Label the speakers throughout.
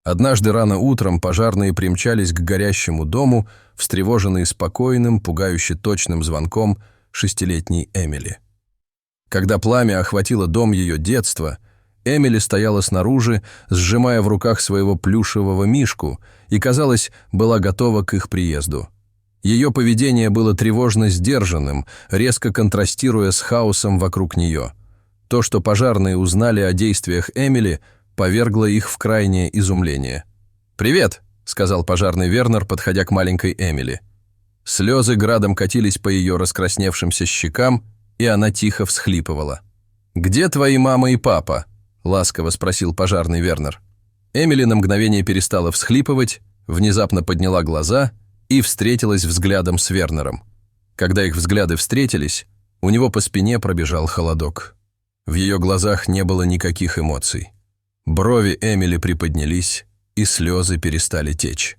Speaker 1: Однажды рано утром пожарные примчались к горящему дому, встревоженные спокойным, пугающе точным звонком шестилетней Эмили. Когда пламя охватило дом ее детства, Эмили стояла снаружи, сжимая в руках своего плюшевого мишку, и, казалось, была готова к их приезду. Ее поведение было тревожно сдержанным, резко контрастируя с хаосом вокруг нее. То, что пожарные узнали о действиях Эмили, повергло их в крайнее изумление. «Привет», — сказал пожарный Вернер, подходя к маленькой Эмили. Слезы градом катились по ее раскрасневшимся щекам, и она тихо всхлипывала. «Где твои мама и папа?» — ласково спросил пожарный Вернер. Эмили на мгновение перестала всхлипывать, внезапно подняла глаза и встретилась взглядом с Вернером. Когда их взгляды встретились, у него по спине пробежал холодок. В ее глазах не было никаких эмоций. Брови Эмили приподнялись, и слезы перестали течь.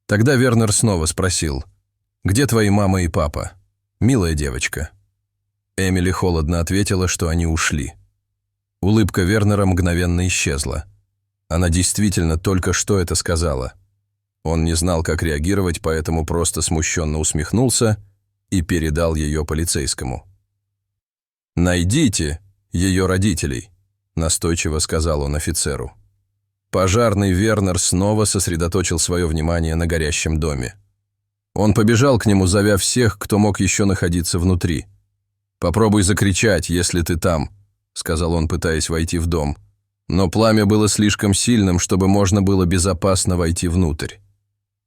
Speaker 1: Тогда Вернер снова спросил: «Где твои мама и папа, милая девочка?» Эмили холодно ответила, что они ушли. Улыбка Вернера мгновенно исчезла. Она действительно только что это сказала. Он не знал, как реагировать, поэтому просто смущенно усмехнулся и передал ее полицейскому. «Найдите ее родителей», — настойчиво сказал он офицеру. Пожарный Вернер снова сосредоточил свое внимание на горящем доме. Он побежал к нему, зовя всех, кто мог еще находиться внутри. «Попробуй закричать, если ты там», — сказал он, пытаясь войти в дом. Но пламя было слишком сильным, чтобы можно было безопасно войти внутрь.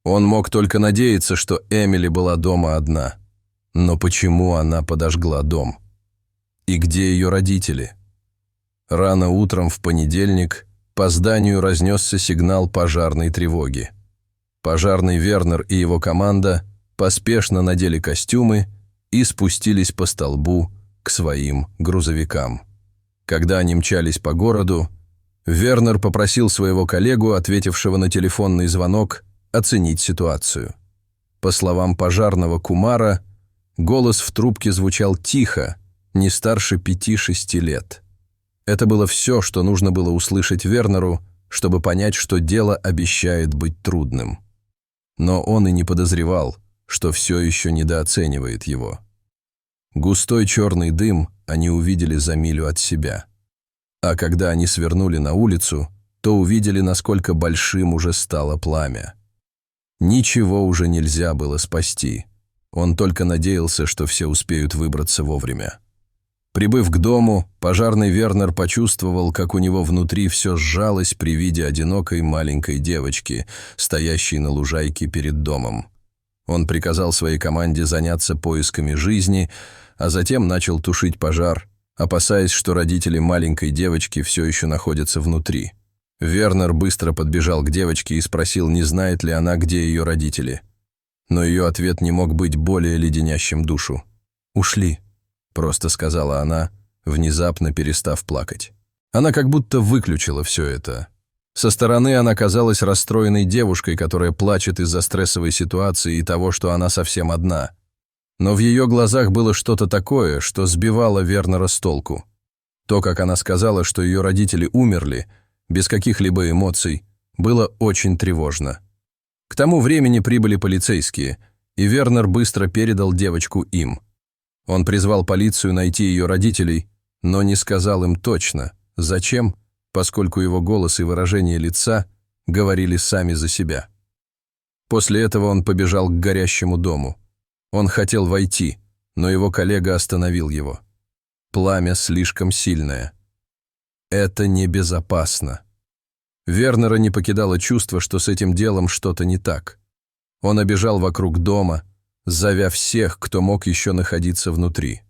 Speaker 1: Он мог только надеяться, что Эмили была дома одна. Но почему она подожгла дом? И где ее родители? Рано утром в понедельник по зданию разнесся сигнал пожарной тревоги. Пожарный Вернер и его команда поспешно надели костюмы и спустились по столбу к своим грузовикам. Когда они мчались по городу, Вернер попросил своего коллегу, ответившего на телефонный звонок, оценить ситуацию. По словам пожарного Кумара, голос в трубке звучал тихо, не старше 5-6 лет. Это было все, что нужно было услышать Вернеру, чтобы понять, что дело обещает быть трудным. Но он и не подозревал, что все еще недооценивает его. Густой черный дым они увидели за милю от себя. А когда они свернули на улицу, то увидели, насколько большим уже стало пламя. Ничего уже нельзя было спасти. Он только надеялся, что все успеют выбраться вовремя. Прибыв к дому, пожарный Вернер почувствовал, как у него внутри все сжалось при виде одинокой маленькой девочки, стоящей на лужайке перед домом. Он приказал своей команде заняться поисками жизни, а затем начал тушить пожар, опасаясь, что родители маленькой девочки все еще находятся внутри. Вернер быстро подбежал к девочке и спросил, не знает ли она, где ее родители. Но ее ответ не мог быть более леденящим душу. «Ушли», — просто сказала она, внезапно перестав плакать. Она как будто выключила все это. Со стороны она казалась расстроенной девушкой, которая плачет из-за стрессовой ситуации и того, что она совсем одна. Но в ее глазах было что-то такое, что сбивало Вернера с толку. То, как она сказала, что ее родители умерли, без каких-либо эмоций, было очень тревожно. К тому времени прибыли полицейские, и Вернер быстро передал девочку им. Он призвал полицию найти ее родителей, но не сказал им точно, зачем, поскольку его голос и выражение лица говорили сами за себя. После этого он побежал к горящему дому. Он хотел войти, но его коллега остановил его. Пламя слишком сильное. Это небезопасно. Вернера не покидало чувство, что с этим делом что-то не так. Он обежал вокруг дома, зовя всех, кто мог еще находиться внутри.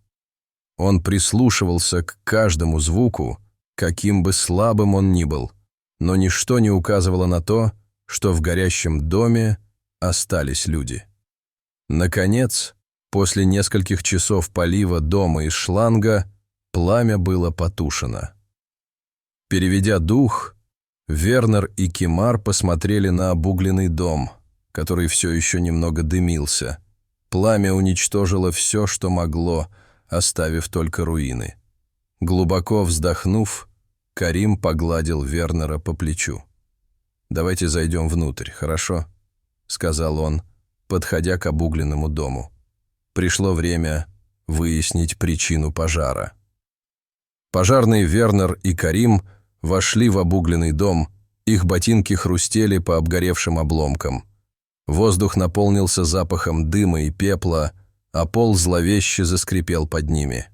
Speaker 1: Он прислушивался к каждому звуку, каким бы слабым он ни был, но ничто не указывало на то, что в горящем доме остались люди. Наконец, после нескольких часов полива дома из шланга, пламя было потушено. Переведя дух, Вернер и Кимар посмотрели на обугленный дом, который все еще немного дымился. Пламя уничтожило все, что могло, оставив только руины. Глубоко вздохнув, Карим погладил Вернера по плечу. «Давайте зайдем внутрь, хорошо?» — сказал он, подходя к обугленному дому. Пришло время выяснить причину пожара. Пожарные Вернер и Карим вошли в обугленный дом, их ботинки хрустели по обгоревшим обломкам. Воздух наполнился запахом дыма и пепла, а пол зловеще заскрипел под ними.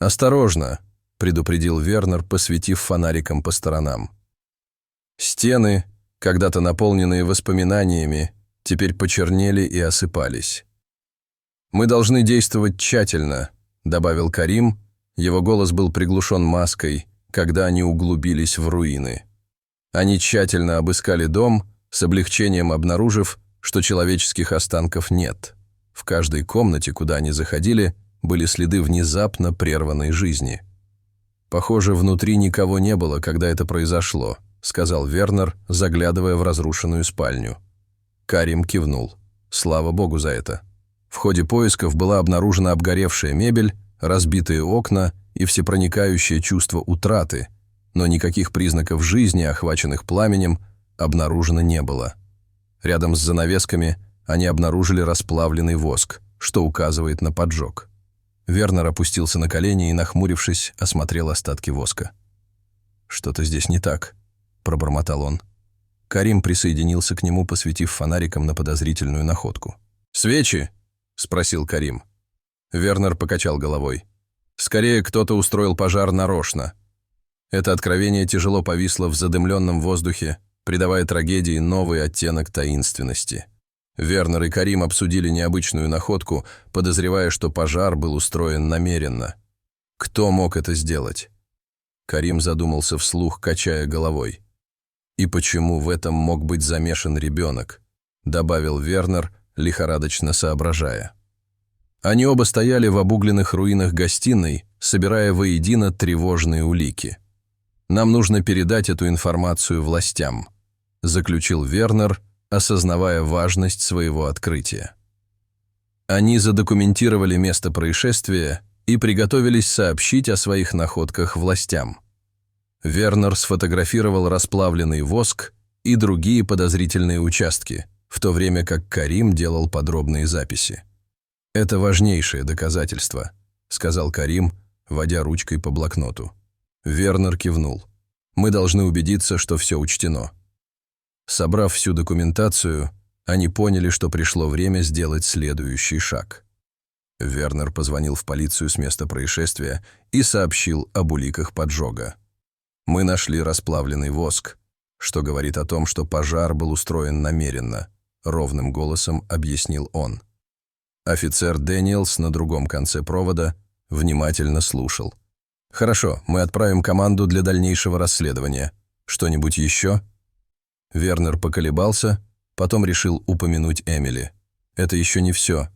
Speaker 1: «Осторожно!» — предупредил Вернер, посветив фонариком по сторонам. Стены, когда-то наполненные воспоминаниями, теперь почернели и осыпались. «Мы должны действовать тщательно», — добавил Карим. Его голос был приглушен маской, когда они углубились в руины. Они тщательно обыскали дом, с облегчением обнаружив, что человеческих останков нет. В каждой комнате, куда они заходили, были следы внезапно прерванной жизни. «Похоже, внутри никого не было, когда это произошло», — сказал Вернер, заглядывая в разрушенную спальню. Карим кивнул. Слава богу за это. В ходе поисков была обнаружена обгоревшая мебель, разбитые окна и всепроникающее чувство утраты, но никаких признаков жизни, охваченных пламенем, обнаружено не было. Рядом с занавесками они обнаружили расплавленный воск, что указывает на поджог. Вернер опустился на колени и, нахмурившись, осмотрел остатки воска. «Что-то здесь не так», — пробормотал он. Карим присоединился к нему, посветив фонариком на подозрительную находку. «Свечи?» — спросил Карим. Вернер покачал головой. «Скорее, кто-то устроил пожар нарочно». Это откровение тяжело повисло в задымленном воздухе, придавая трагедии новый оттенок таинственности. Вернер и Карим обсудили необычную находку, подозревая, что пожар был устроен намеренно. Кто мог это сделать? Карим задумался вслух, качая головой. «И почему в этом мог быть замешан ребенок?» — добавил Вернер, лихорадочно соображая. Они оба стояли в обугленных руинах гостиной, собирая воедино тревожные улики. «Нам нужно передать эту информацию властям», — заключил Вернер, осознавая важность своего открытия. Они задокументировали место происшествия и приготовились сообщить о своих находках властям. Вернер сфотографировал расплавленный воск и другие подозрительные участки, в то время как Карим делал подробные записи. «Это важнейшее доказательство», — сказал Карим, водя ручкой по блокноту. Вернер кивнул. «Мы должны убедиться, что все учтено». Собрав всю документацию, они поняли, что пришло время сделать следующий шаг. Вернер позвонил в полицию с места происшествия и сообщил об уликах поджога. «Мы нашли расплавленный воск, что говорит о том, что пожар был устроен намеренно», — ровным голосом объяснил он. Офицер Дэниелс на другом конце провода внимательно слушал. «Хорошо, мы отправим команду для дальнейшего расследования. Что-нибудь еще?» Вернер поколебался, потом решил упомянуть Эмили. «Это еще не все».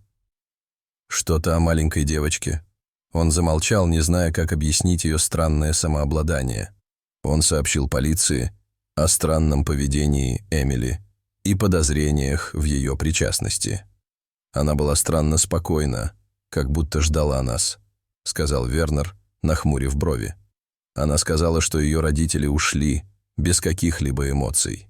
Speaker 1: «Что-то о маленькой девочке». Он замолчал, не зная, как объяснить ее странное самообладание. Он сообщил полиции о странном поведении Эмили и подозрениях в ее причастности. «Она была странно спокойна, как будто ждала нас», — сказал Вернер, нахмурив брови. «Она сказала, что ее родители ушли без каких-либо эмоций.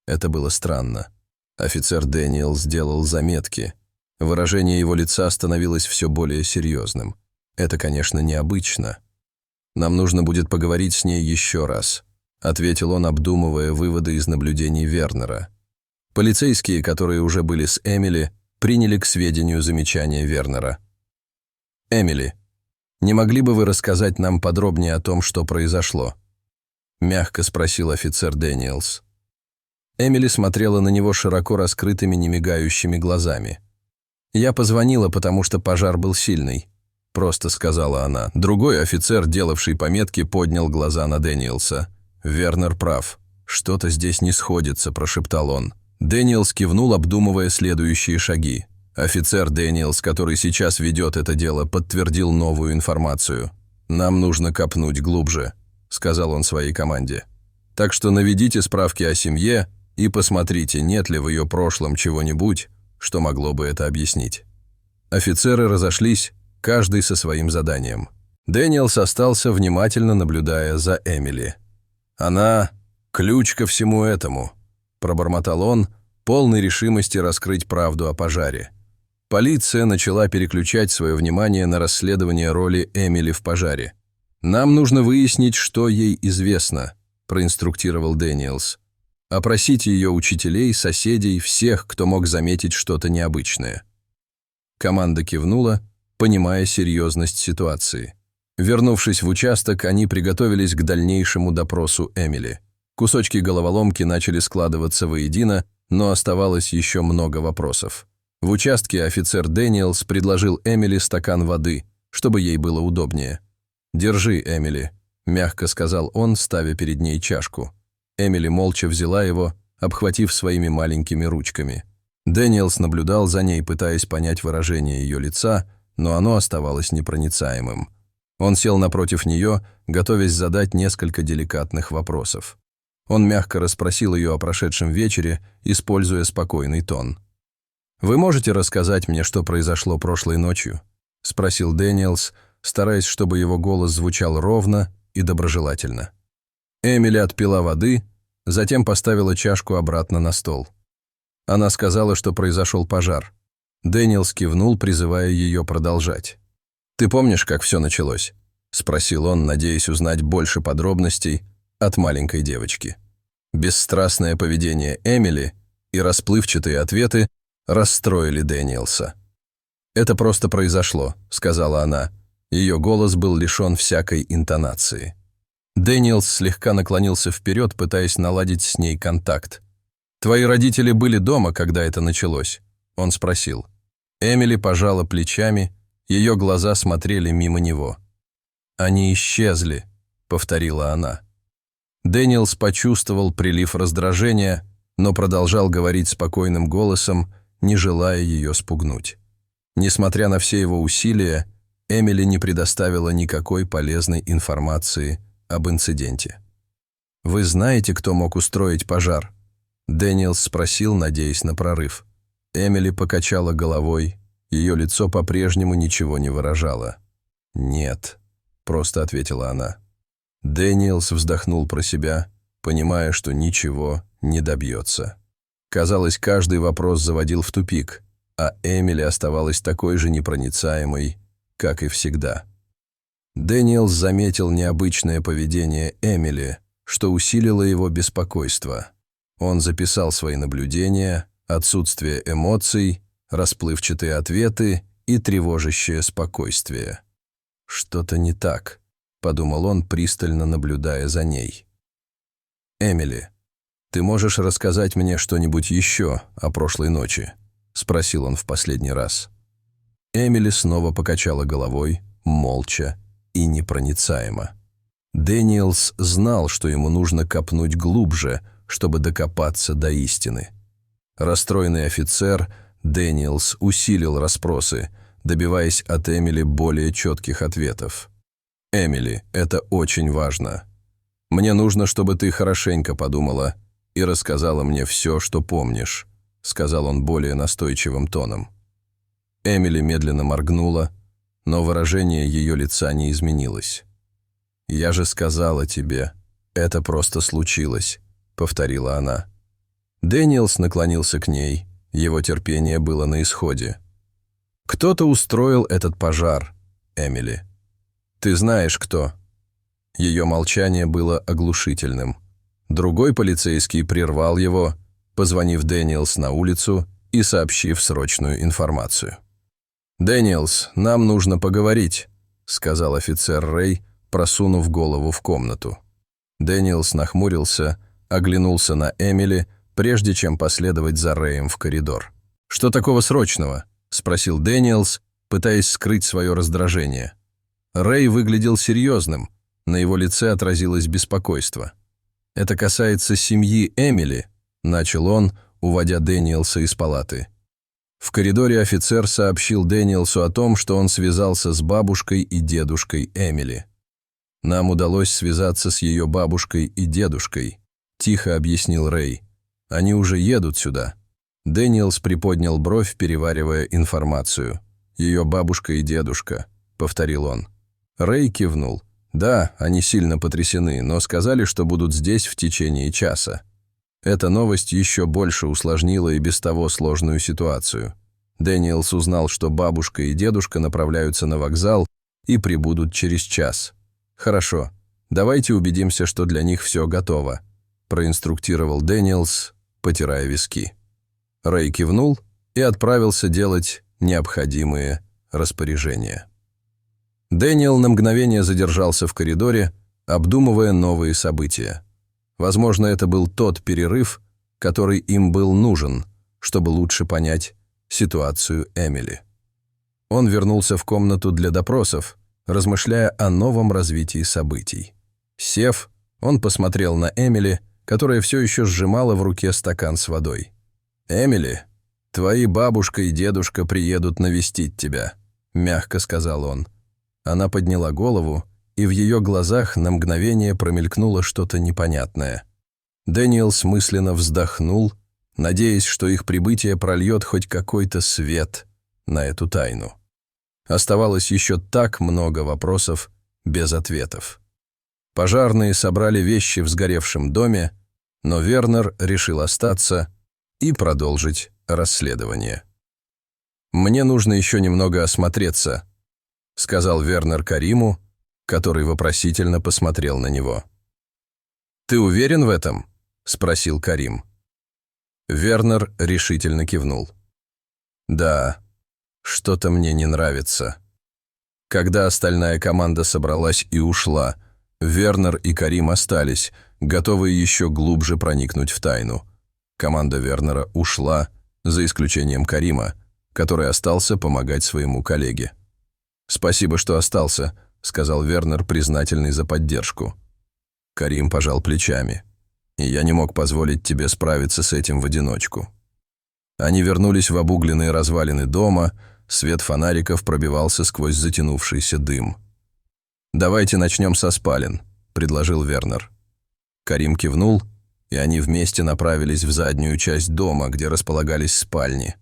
Speaker 1: Это было странно». Офицер Дэниел сделал заметки. Выражение его лица становилось все более серьезным. «Это, конечно, необычно. Нам нужно будет поговорить с ней еще раз», — ответил он, обдумывая выводы из наблюдений Вернера. Полицейские, которые уже были с Эмили, приняли к сведению замечания Вернера. «Эмили, не могли бы вы рассказать нам подробнее о том, что произошло?» — мягко спросил офицер Дэниелс. Эмили смотрела на него широко раскрытыми, немигающими глазами. «Я позвонила, потому что пожар был сильный», — просто сказала она. Другой офицер, делавший пометки, поднял глаза на Дэниелса. «Вернер прав. Что-то здесь не сходится», — прошептал он. Дэниелс кивнул, обдумывая следующие шаги. Офицер Дэниелс, который сейчас ведет это дело, подтвердил новую информацию. «Нам нужно копнуть глубже», — сказал он своей команде. «Так что наведите справки о семье и посмотрите, нет ли в ее прошлом чего-нибудь, что могло бы это объяснить». Офицеры разошлись, каждый со своим заданием. Дэниелс остался, внимательно наблюдая за Эмили. «Она – ключ ко всему этому», пробормотал он, полный решимости раскрыть правду о пожаре. Полиция начала переключать свое внимание на расследование роли Эмили в пожаре. «Нам нужно выяснить, что ей известно», – проинструктировал Дэниелс. «Опросите ее учителей, соседей, всех, кто мог заметить что-то необычное». Команда кивнула, понимая серьезность ситуации. Вернувшись в участок, они приготовились к дальнейшему допросу Эмили. Кусочки головоломки начали складываться воедино, но оставалось еще много вопросов. В участке офицер Дэниелс предложил Эмили стакан воды, чтобы ей было удобнее. «Держи, Эмили», – мягко сказал он, ставя перед ней чашку. Эмили молча взяла его, обхватив своими маленькими ручками. Дэниелс наблюдал за ней, пытаясь понять выражение ее лица, но оно оставалось непроницаемым. Он сел напротив нее, готовясь задать несколько деликатных вопросов. Он мягко расспросил ее о прошедшем вечере, используя спокойный тон. «Вы можете рассказать мне, что произошло прошлой ночью?» – спросил Дэниелс, стараясь, чтобы его голос звучал ровно и доброжелательно. Эмили отпила воды, затем поставила чашку обратно на стол. Она сказала, что произошел пожар. Дэниелс кивнул, призывая ее продолжать. «Ты помнишь, как все началось?» – спросил он, надеясь узнать больше подробностей от маленькой девочки. Бесстрастное поведение Эмили и расплывчатые ответы расстроили Дэниелса. «Это просто произошло», – сказала она. Ее голос был лишен всякой интонации. Дэниелс слегка наклонился вперед, пытаясь наладить с ней контакт. «Твои родители были дома, когда это началось?» – он спросил. Эмили пожала плечами, ее глаза смотрели мимо него. «Они исчезли», – повторила она. Дэниелс почувствовал прилив раздражения, но продолжал говорить спокойным голосом, не желая ее спугнуть. Несмотря на все его усилия, Эмили не предоставила никакой полезной информации об инциденте. «Вы знаете, кто мог устроить пожар?» Дэниелс спросил, надеясь на прорыв. Эмили покачала головой, ее лицо по-прежнему ничего не выражало. «Нет», – просто ответила она. Дэниелс вздохнул про себя, понимая, что ничего не добьется. Казалось, каждый вопрос заводил в тупик, а Эмили оставалась такой же непроницаемой, как и всегда. Дэниелс заметил необычное поведение Эмили, что усилило его беспокойство. Он записал свои наблюдения, отсутствие эмоций, расплывчатые ответы и тревожащее спокойствие. «Что-то не так», – подумал он, пристально наблюдая за ней. «Эмили, ты можешь рассказать мне что-нибудь еще о прошлой ночи?» – спросил он в последний раз. Эмили снова покачала головой, молча и непроницаемо. Дэниелс знал, что ему нужно копнуть глубже, чтобы докопаться до истины. Расстроенный офицер Дэниелс усилил расспросы, добиваясь от Эмили более четких ответов. «Эмили, это очень важно. Мне нужно, чтобы ты хорошенько подумала и рассказала мне все, что помнишь», — сказал он более настойчивым тоном. Эмили медленно моргнула, но выражение ее лица не изменилось. «Я же сказала тебе, это просто случилось», — повторила она. Дэниелс наклонился к ней, его терпение было на исходе. «Кто-то устроил этот пожар, Эмили. Ты знаешь, кто». Ее молчание было оглушительным. Другой полицейский прервал его, позвонив Дэниелс на улицу и сообщив срочную информацию. «Дэниелс, нам нужно поговорить», — сказал офицер Рэй, просунув голову в комнату. Дэниелс нахмурился, оглянулся на Эмили, прежде чем последовать за Рэем в коридор. «Что такого срочного?» – спросил Дэниелс, пытаясь скрыть свое раздражение. Рэй выглядел серьезным, на его лице отразилось беспокойство. «Это касается семьи Эмили», – начал он, уводя Дэниелса из палаты. В коридоре офицер сообщил Дэниелсу о том, что он связался с бабушкой и дедушкой Эмили. «Нам удалось связаться с ее бабушкой и дедушкой», – тихо объяснил Рэй. «Они уже едут сюда». Дэниелс приподнял бровь, переваривая информацию. «Ее бабушка и дедушка», — повторил он. Рэй кивнул. «Да, они сильно потрясены, но сказали, что будут здесь в течение часа». Эта новость еще больше усложнила и без того сложную ситуацию. Дэниелс узнал, что бабушка и дедушка направляются на вокзал и прибудут через час. «Хорошо, давайте убедимся, что для них все готово», – проинструктировал Дэниелс, потирая виски. Рэй кивнул и отправился делать необходимые распоряжения. Дэниел на мгновение задержался в коридоре, обдумывая новые события. Возможно, это был тот перерыв, который им был нужен, чтобы лучше понять ситуацию Эмили. Он вернулся в комнату для допросов, размышляя о новом развитии событий. Сев, он посмотрел на Эмили, которая все еще сжимала в руке стакан с водой. «Эмили, твои бабушка и дедушка приедут навестить тебя», — мягко сказал он. Она подняла голову, и в ее глазах на мгновение промелькнуло что-то непонятное. Дэниел мысленно вздохнул, надеясь, что их прибытие прольет хоть какой-то свет на эту тайну. Оставалось еще так много вопросов без ответов. Пожарные собрали вещи в сгоревшем доме, но Вернер решил остаться и продолжить расследование. «Мне нужно еще немного осмотреться», — сказал Вернер Кариму, который вопросительно посмотрел на него. «Ты уверен в этом?» — спросил Карим. Вернер решительно кивнул. «Да, что-то мне не нравится». Когда остальная команда собралась и ушла, Вернер и Карим остались, готовые еще глубже проникнуть в тайну. Команда Вернера ушла, за исключением Карима, который остался помогать своему коллеге. «Спасибо, что остался», — сказал Вернер, признательный за поддержку. Карим пожал плечами. «И я не мог позволить тебе справиться с этим в одиночку». Они вернулись в обугленные развалины дома, свет фонариков пробивался сквозь затянувшийся дым. «Давайте начнем со спален», — предложил Вернер. Карим кивнул, и они вместе направились в заднюю часть дома, где располагались спальни.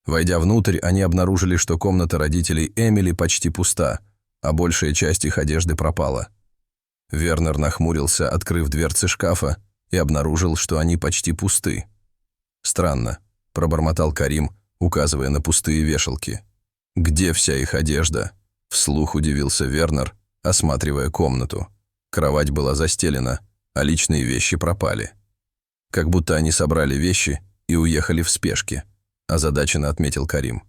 Speaker 1: Войдя внутрь, они обнаружили, что комната родителей Эмили почти пуста, а большая часть их одежды пропала. Вернер нахмурился, открыв дверцы шкафа, и обнаружил, что они почти пусты. «Странно», — пробормотал Карим, указывая на пустые вешалки. «Где вся их одежда?» — вслух удивился Вернер, осматривая комнату. Кровать была застелена, а личные вещи пропали. Как будто они собрали вещи и уехали в спешке, озадаченно отметил Карим.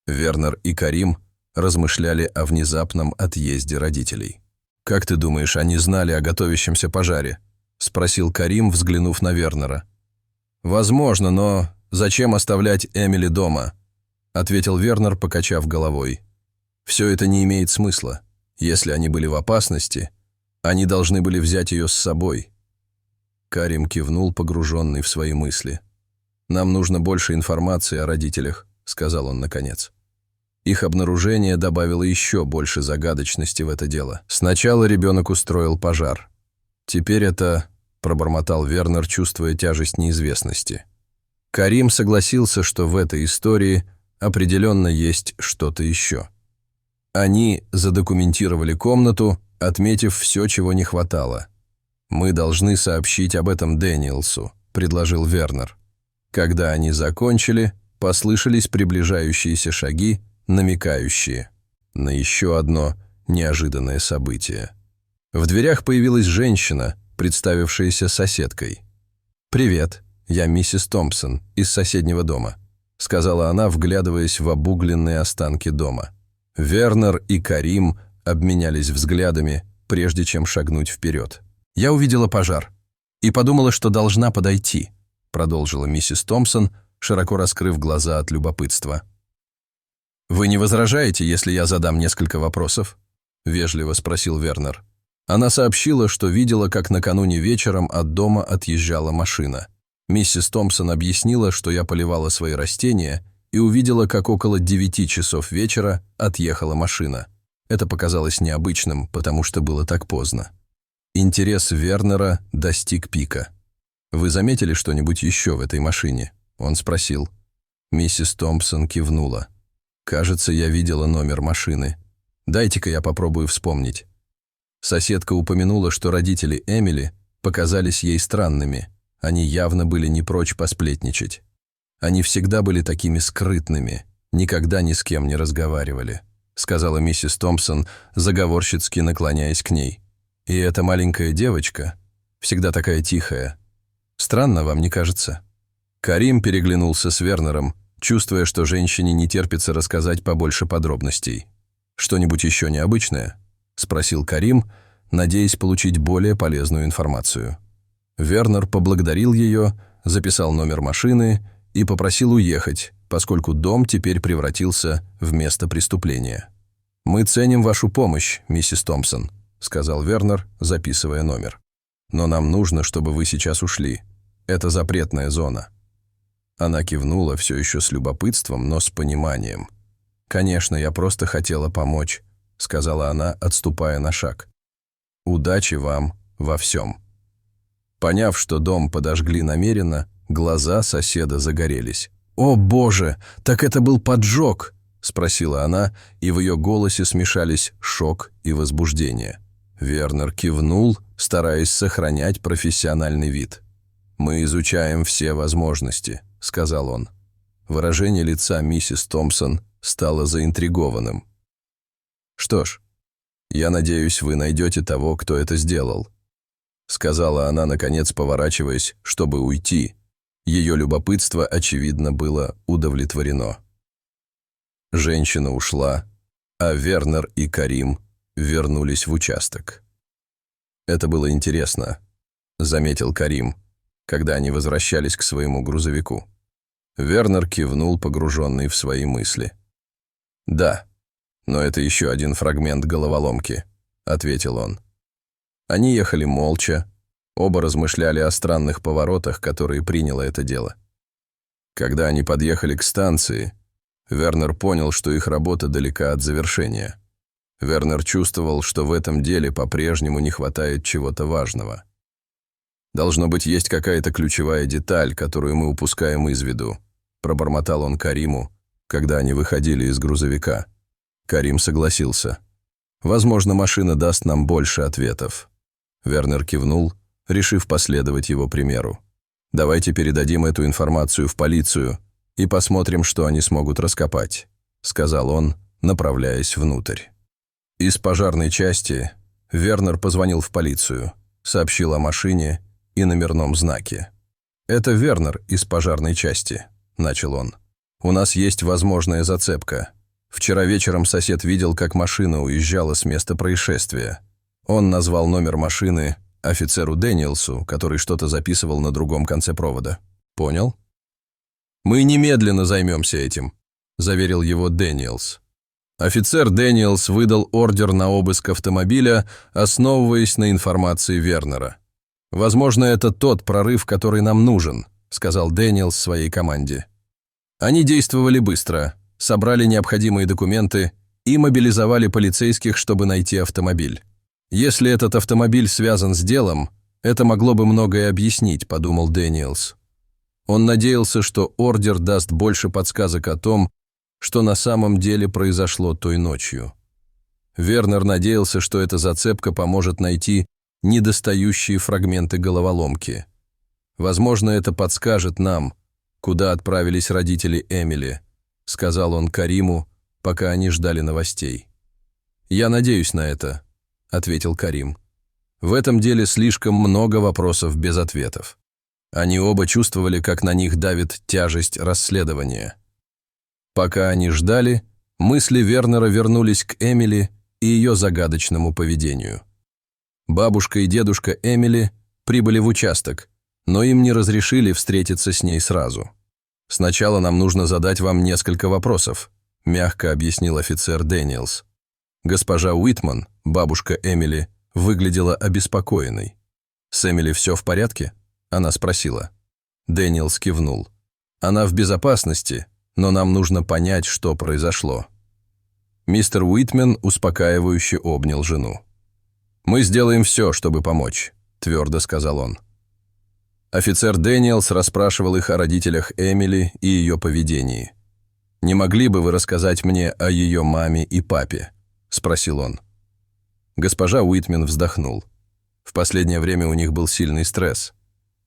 Speaker 1: Вернер и Карим размышляли о внезапном отъезде родителей. «Как ты думаешь, они знали о готовящемся пожаре?» — спросил Карим, взглянув на Вернера. «Возможно, но зачем оставлять Эмили дома?» — ответил Вернер, покачав головой. «Все это не имеет смысла. Если они были в опасности, они должны были взять ее с собой». Карим кивнул, погруженный в свои мысли. «Нам нужно больше информации о родителях», — сказал он наконец. Их обнаружение добавило еще больше загадочности в это дело. Сначала ребенок устроил пожар. Теперь это... пробормотал Вернер, чувствуя тяжесть неизвестности. Карим согласился, что в этой истории определенно есть что-то еще. Они задокументировали комнату, отметив все, чего не хватало. «Мы должны сообщить об этом Дэниелсу», — предложил Вернер. Когда они закончили, послышались приближающиеся шаги, намекающие на еще одно неожиданное событие. В дверях появилась женщина, представившаяся соседкой. «Привет, я миссис Томпсон из соседнего дома», — сказала она, вглядываясь в обугленные останки дома. Вернер и Карим обменялись взглядами, прежде чем шагнуть вперед. «Я увидела пожар и подумала, что должна подойти», — продолжила миссис Томпсон, широко раскрыв глаза от любопытства. «Вы не возражаете, если я задам несколько вопросов?» — вежливо спросил Вернер. Она сообщила, что видела, как накануне вечером от дома отъезжала машина. Миссис Томпсон объяснила, что я поливала свои растения и увидела, как около 9 часов вечера отъехала машина. Это показалось необычным, потому что было так поздно. Интерес Вернера достиг пика. «Вы заметили что-нибудь еще в этой машине?» — он спросил. Миссис Томпсон кивнула. «Кажется, я видела номер машины. Дайте-ка я попробую вспомнить». Соседка упомянула, что родители Эмили показались ей странными. Они явно были не прочь посплетничать. Они всегда были такими скрытными, никогда ни с кем не разговаривали, сказала миссис Томпсон, заговорщицки наклоняясь к ней. И эта маленькая девочка, всегда такая тихая. Странно, вам не кажется? Карим переглянулся с Вернером, чувствуя, что женщине не терпится рассказать побольше подробностей. «Что-нибудь еще необычное?» – спросил Карим, надеясь получить более полезную информацию. Вернер поблагодарил ее, записал номер машины и попросил уехать, поскольку дом теперь превратился в место преступления. «Мы ценим вашу помощь, миссис Томпсон», – сказал Вернер, записывая номер. «Но нам нужно, чтобы вы сейчас ушли. Это запретная зона». Она кивнула все еще с любопытством, но с пониманием. «Конечно, я просто хотела помочь», — сказала она, отступая на шаг. «Удачи вам во всем». Поняв, что дом подожгли намеренно, глаза соседа загорелись. «О, Боже, так это был поджог!» — спросила она, и в ее голосе смешались шок и возбуждение. Вернер кивнул, стараясь сохранять профессиональный вид. «Мы изучаем все возможности», — сказал он. Выражение лица миссис Томпсон стало заинтригованным. «Что ж, я надеюсь, вы найдете того, кто это сделал», — сказала она, наконец поворачиваясь, чтобы уйти. Ее любопытство, очевидно, было удовлетворено. Женщина ушла, а Вернер и Карим вернулись в участок. «Это было интересно», — заметил Карим, когда они возвращались к своему грузовику. Вернер кивнул, погруженный в свои мысли. «Да, но это еще один фрагмент головоломки», — ответил он. Они ехали молча, оба размышляли о странных поворотах, которые приняло это дело. Когда они подъехали к станции, Вернер понял, что их работа далека от завершения. Вернер чувствовал, что в этом деле по-прежнему не хватает чего-то важного. «Должно быть, есть какая-то ключевая деталь, которую мы упускаем из виду», — пробормотал он Кариму, когда они выходили из грузовика. Карим согласился. «Возможно, машина даст нам больше ответов». Вернер кивнул, решив последовать его примеру. «Давайте передадим эту информацию в полицию и посмотрим, что они смогут раскопать», — сказал он, направляясь внутрь. Из пожарной части Вернер позвонил в полицию, сообщил о машине и номерном знаке. «Это Вернер из пожарной части», — начал он. «У нас есть возможная зацепка. Вчера вечером сосед видел, как машина уезжала с места происшествия. Он назвал номер машины офицеру Дэниелсу, который что-то записывал на другом конце провода. Понял?» «Мы немедленно займемся этим», — заверил его Дэниелс. Офицер Дэниелс выдал ордер на обыск автомобиля, основываясь на информации Вернера. «Возможно, это тот прорыв, который нам нужен», — сказал Дэниелс своей команде. Они действовали быстро, собрали необходимые документы и мобилизовали полицейских, чтобы найти автомобиль. «Если этот автомобиль связан с делом, это могло бы многое объяснить», — подумал Дэниелс. Он надеялся, что ордер даст больше подсказок о том, что на самом деле произошло той ночью. Вернер надеялся, что эта зацепка поможет найти недостающие фрагменты головоломки. «Возможно, это подскажет нам, куда отправились родители Эмили», — сказал он Кариму, пока они ждали новостей. «Я надеюсь на это», — ответил Карим. «В этом деле слишком много вопросов без ответов». Они оба чувствовали, как на них давит тяжесть расследования. Пока они ждали, мысли Вернера вернулись к Эмили и ее загадочному поведению. Бабушка и дедушка Эмили прибыли в участок, но им не разрешили встретиться с ней сразу. «Сначала нам нужно задать вам несколько вопросов», – мягко объяснил офицер Дэниелс. Госпожа Уитман, бабушка Эмили, выглядела обеспокоенной. «С Эмили все в порядке?» – она спросила. Дэниелс кивнул. «Она в безопасности, но нам нужно понять, что произошло». Мистер Уитмен успокаивающе обнял жену. «Мы сделаем все, чтобы помочь», – твердо сказал он. Офицер Дэниелс расспрашивал их о родителях Эмили и ее поведении. «Не могли бы вы рассказать мне о ее маме и папе?» – спросил он. Госпожа Уитмен вздохнул. В последнее время у них был сильный стресс.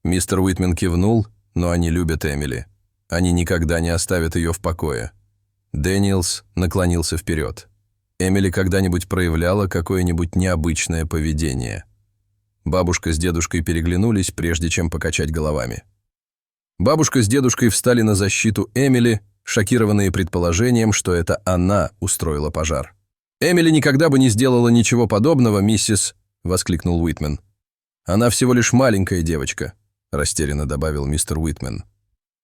Speaker 1: Мистер Уитмен кивнул, но они любят Эмили. Они никогда не оставят ее в покое. Дэниелс наклонился вперед. Эмили когда-нибудь проявляла какое-нибудь необычное поведение? Бабушка с дедушкой переглянулись, прежде чем покачать головами. Бабушка с дедушкой встали на защиту Эмили, шокированные предположением, что это она устроила пожар. «Эмили никогда бы не сделала ничего подобного, миссис», — воскликнул Уитмен. «Она всего лишь маленькая девочка», — растерянно добавил мистер Уитмен.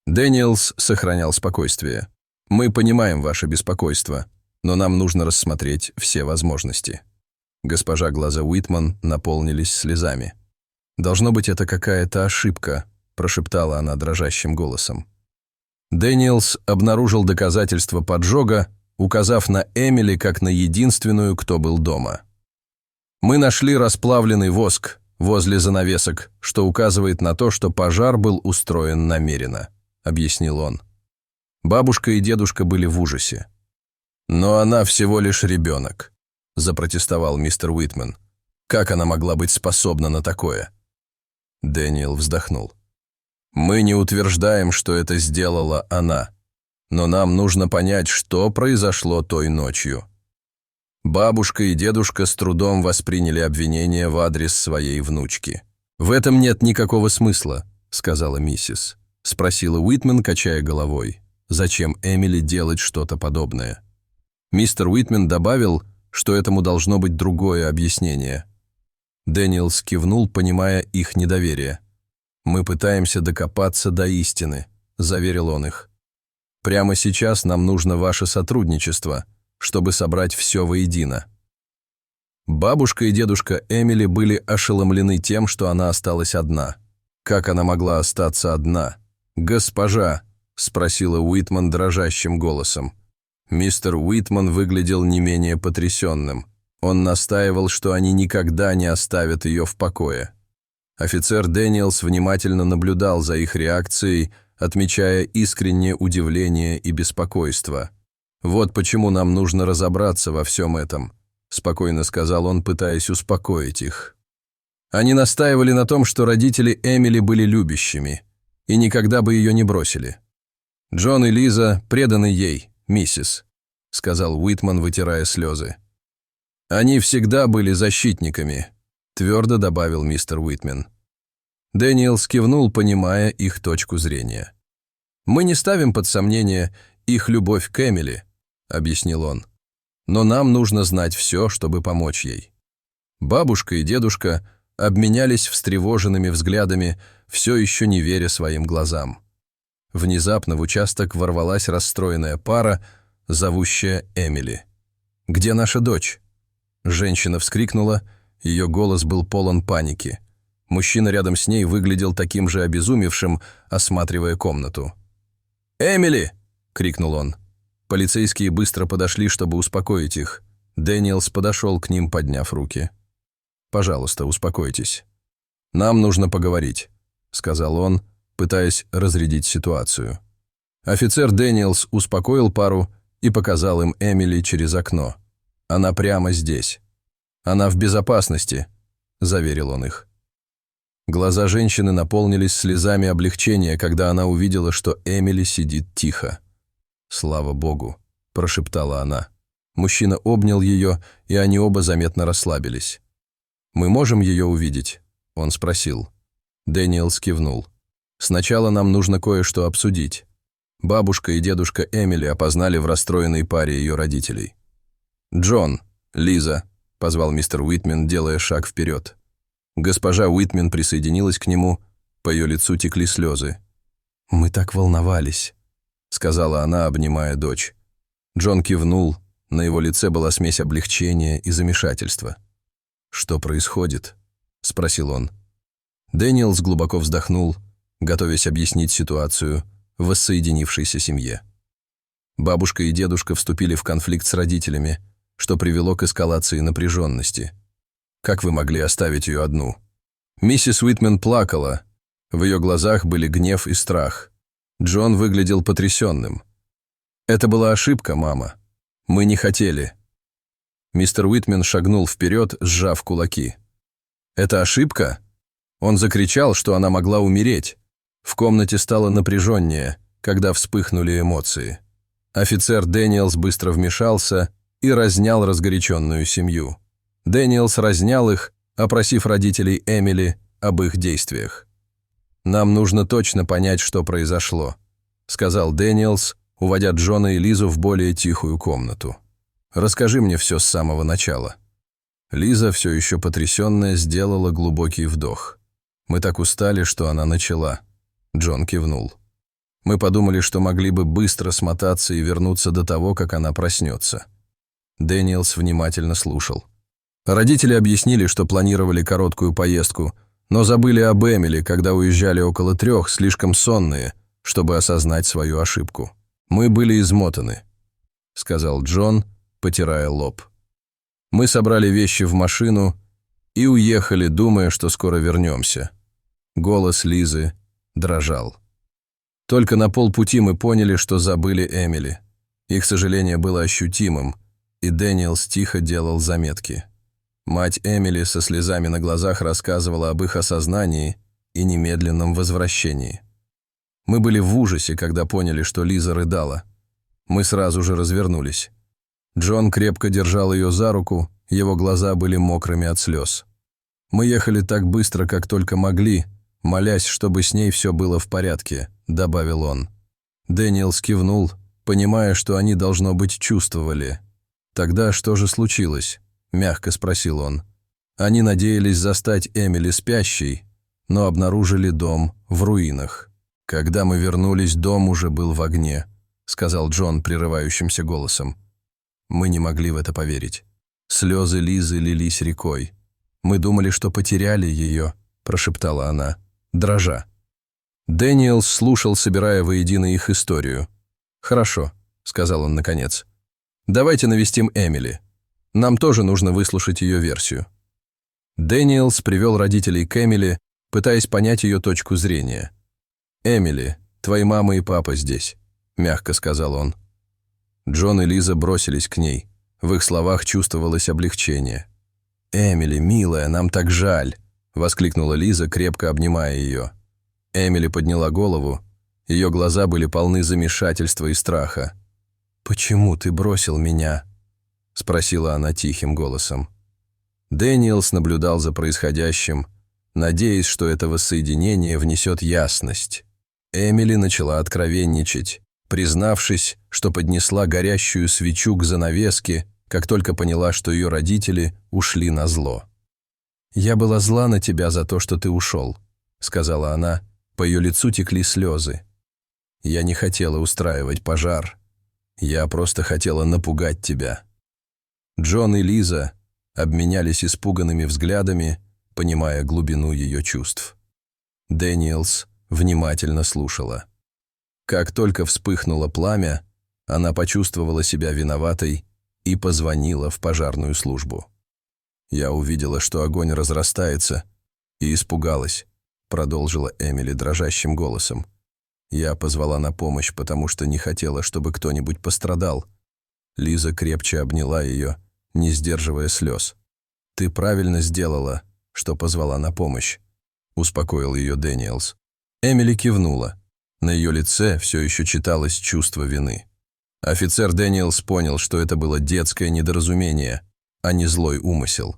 Speaker 1: Дэниелс сохранял спокойствие. «Мы понимаем ваше беспокойство, но нам нужно рассмотреть все возможности». Госпожа глаза Уитман наполнились слезами. «Должно быть, это какая-то ошибка», — прошептала она дрожащим голосом. Дэниелс обнаружил доказательства поджога, указав на Эмили как на единственную, кто был дома. «Мы нашли расплавленный воск возле занавесок, что указывает на то, что пожар был устроен намеренно», — объяснил он. Бабушка и дедушка были в ужасе. «Но она всего лишь ребенок», — запротестовал мистер Уитмен. «Как она могла быть способна на такое?» Дэниел вздохнул. «Мы не утверждаем, что это сделала она, но нам нужно понять, что произошло той ночью». Бабушка и дедушка с трудом восприняли обвинение в адрес своей внучки. «В этом нет никакого смысла», — сказала миссис. Спросила Уитмен, качая головой. «Зачем Эмили делать что-то подобное?» Мистер Уитмен добавил, что этому должно быть другое объяснение. Дэниелс кивнул, понимая их недоверие. «Мы пытаемся докопаться до истины», — заверил он их. «Прямо сейчас нам нужно ваше сотрудничество, чтобы собрать все воедино». Бабушка и дедушка Эмили были ошеломлены тем, что она осталась одна. Как она могла остаться одна? «Госпожа», — спросила Уитман дрожащим голосом. Мистер Уитман выглядел не менее потрясенным. Он настаивал, что они никогда не оставят ее в покое. Офицер Дэниелс внимательно наблюдал за их реакцией, отмечая искреннее удивление и беспокойство. «Вот почему нам нужно разобраться во всем этом», — спокойно сказал он, пытаясь успокоить их. Они настаивали на том, что родители Эмили были любящими и никогда бы ее не бросили. «Джон и Лиза преданы ей, миссис», — сказал Уитман, вытирая слезы. «Они всегда были защитниками», — твердо добавил мистер Уитмен. Дэниелс кивнул, понимая их точку зрения. «Мы не ставим под сомнение их любовь к Эмили», — объяснил он. «Но нам нужно знать все, чтобы помочь ей». Бабушка и дедушка обменялись встревоженными взглядами, все еще не веря своим глазам. Внезапно в участок ворвалась расстроенная пара, зовущая Эмили. «Где наша дочь?» Женщина вскрикнула, ее голос был полон паники. Мужчина рядом с ней выглядел таким же обезумевшим, осматривая комнату. «Эмили!» — крикнул он. Полицейские быстро подошли, чтобы успокоить их. Дэниелс подошел к ним, подняв руки. «Пожалуйста, успокойтесь. Нам нужно поговорить», — сказал он, пытаясь разрядить ситуацию. Офицер Дэниелс успокоил пару и показал им Эмили через окно. «Она прямо здесь. Она в безопасности», — заверил он их. Глаза женщины наполнились слезами облегчения, когда она увидела, что Эмили сидит тихо. «Слава Богу», — прошептала она. Мужчина обнял ее, и они оба заметно расслабились. «Мы можем ее увидеть?» — он спросил. Дэниелс кивнул. «Сначала нам нужно кое-что обсудить». Бабушка и дедушка Эмили опознали в расстроенной паре ее родителей. «Джон, Лиза», — позвал мистер Уитмен, делая шаг вперед. Госпожа Уитмен присоединилась к нему, по ее лицу текли слезы. «Мы так волновались», — сказала она, обнимая дочь. Джон кивнул, на его лице была смесь облегчения и замешательства. «Что происходит?» — спросил он. Дэниелс глубоко вздохнул, готовясь объяснить ситуацию в воссоединившейся семье. Бабушка и дедушка вступили в конфликт с родителями, что привело к эскалации напряженности. «Как вы могли оставить ее одну?» Миссис Уитмен плакала. В ее глазах были гнев и страх. Джон выглядел потрясенным. «Это была ошибка, мама. Мы не хотели». Мистер Уитмен шагнул вперед, сжав кулаки. «Это ошибка? Он закричал, что она могла умереть. В комнате стало напряженнее, когда вспыхнули эмоции. Офицер Дэниелс быстро вмешался и разнял разгоряченную семью. Дэниелс разнял их, опросив родителей Эмили об их действиях. «Нам нужно точно понять, что произошло», — сказал Дэниелс, уводя Джона и Лизу в более тихую комнату. «Расскажи мне все с самого начала». Лиза, все еще потрясенная, сделала глубокий вдох. «Мы так устали, что она начала». Джон кивнул. «Мы подумали, что могли бы быстро смотаться и вернуться до того, как она проснется». Дэниелс внимательно слушал. Родители объяснили, что планировали короткую поездку, но забыли об Эмили, когда уезжали около 3, слишком сонные, чтобы осознать свою ошибку. «Мы были измотаны», — сказал Джон, потирая лоб. «Мы собрали вещи в машину и уехали, думая, что скоро вернемся». Голос Лизы дрожал. Только на полпути мы поняли, что забыли Эмили. Их сожаление было ощутимым, и Дэниелс тихо делал заметки. Мать Эмили со слезами на глазах рассказывала об их осознании и немедленном возвращении. Мы были в ужасе, когда поняли, что Лиза рыдала. Мы сразу же развернулись. Джон крепко держал ее за руку, его глаза были мокрыми от слез. Мы ехали так быстро, как только могли, молясь, чтобы с ней все было в порядке, добавил он. Дэниелс кивнул, понимая, что они, должно быть, чувствовали. «Тогда что же случилось?» – мягко спросил он. Они надеялись застать Эмили спящей, но обнаружили дом в руинах. «Когда мы вернулись, дом уже был в огне», – сказал Джон прерывающимся голосом. Мы не могли в это поверить. Слезы Лизы лились рекой. «Мы думали, что потеряли ее», – прошептала она, дрожа. Дэниелс слушал, собирая воедино их историю. «Хорошо», – сказал он наконец. «Давайте навестим Эмили. Нам тоже нужно выслушать ее версию». Дэниелс привел родителей к Эмили, пытаясь понять ее точку зрения. «Эмили, твои мама и папа здесь», – мягко сказал он. Джон и Лиза бросились к ней. В их словах чувствовалось облегчение. «Эмили, милая, нам так жаль», – воскликнула Лиза, крепко обнимая ее. Эмили подняла голову. Ее глаза были полны замешательства и страха. «Почему ты бросил меня?» – спросила она тихим голосом. Дэниелс наблюдал за происходящим, надеясь, что это воссоединение внесет ясность. Эмили начала откровенничать, признавшись, что поднесла горящую свечу к занавеске, как только поняла, что ее родители ушли назло. «Я была зла на тебя за то, что ты ушел», — сказала она, по ее лицу текли слезы. «Я не хотела устраивать пожар. Я просто хотела напугать тебя». Джон и Лиза обменялись испуганными взглядами, понимая глубину ее чувств. Дэниелс внимательно слушала. Как только вспыхнуло пламя, она почувствовала себя виноватой и позвонила в пожарную службу. «Я увидела, что огонь разрастается, и испугалась», — продолжила Эмили дрожащим голосом. «Я позвала на помощь, потому что не хотела, чтобы кто-нибудь пострадал». Лиза крепче обняла ее, не сдерживая слез. «Ты правильно сделала, что позвала на помощь», — успокоил ее Дэниелс. Эмили кивнула. На ее лице все еще читалось чувство вины. Офицер Дэниелс понял, что это было детское недоразумение, а не злой умысел.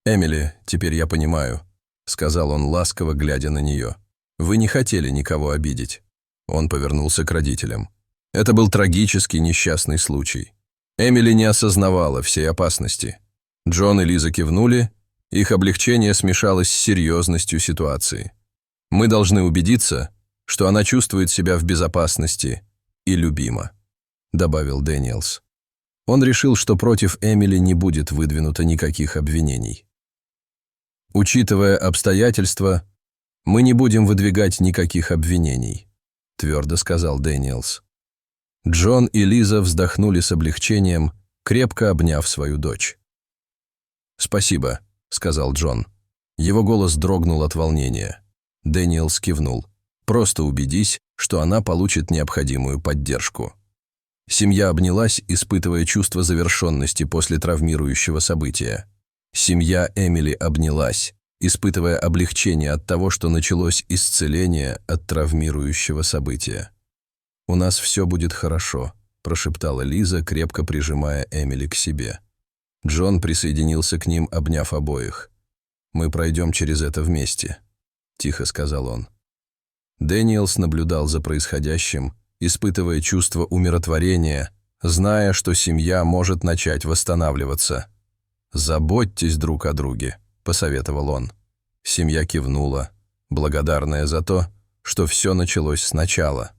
Speaker 1: «Эмили, теперь я понимаю», — сказал он ласково, глядя на нее. «Вы не хотели никого обидеть». Он повернулся к родителям. Это был трагический несчастный случай. Эмили не осознавала всей опасности. Джон и Лиза кивнули, их облегчение смешалось с серьезностью ситуации. «Мы должны убедиться, что она чувствует себя в безопасности и любима», — добавил Дэниелс. Он решил, что против Эмили не будет выдвинуто никаких обвинений. «Учитывая обстоятельства, мы не будем выдвигать никаких обвинений», — твердо сказал Дэниелс. Джон и Лиза вздохнули с облегчением, крепко обняв свою дочь. «Спасибо», — сказал Джон. Его голос дрогнул от волнения. Дэниелс кивнул. «Просто убедись, что она получит необходимую поддержку». Семья обнялась, испытывая чувство завершенности после травмирующего события. Семья Эмили обнялась, испытывая облегчение от того, что началось исцеление от травмирующего события. «У нас все будет хорошо», – прошептала Лиза, крепко прижимая Эмили к себе. Джон присоединился к ним, обняв обоих. «Мы пройдем через это вместе», – тихо сказал он. Дэниелс наблюдал за происходящим, испытывая чувство умиротворения, зная, что семья может начать восстанавливаться. «Заботьтесь друг о друге», – посоветовал он. Семья кивнула, благодарная за то, что все началось сначала.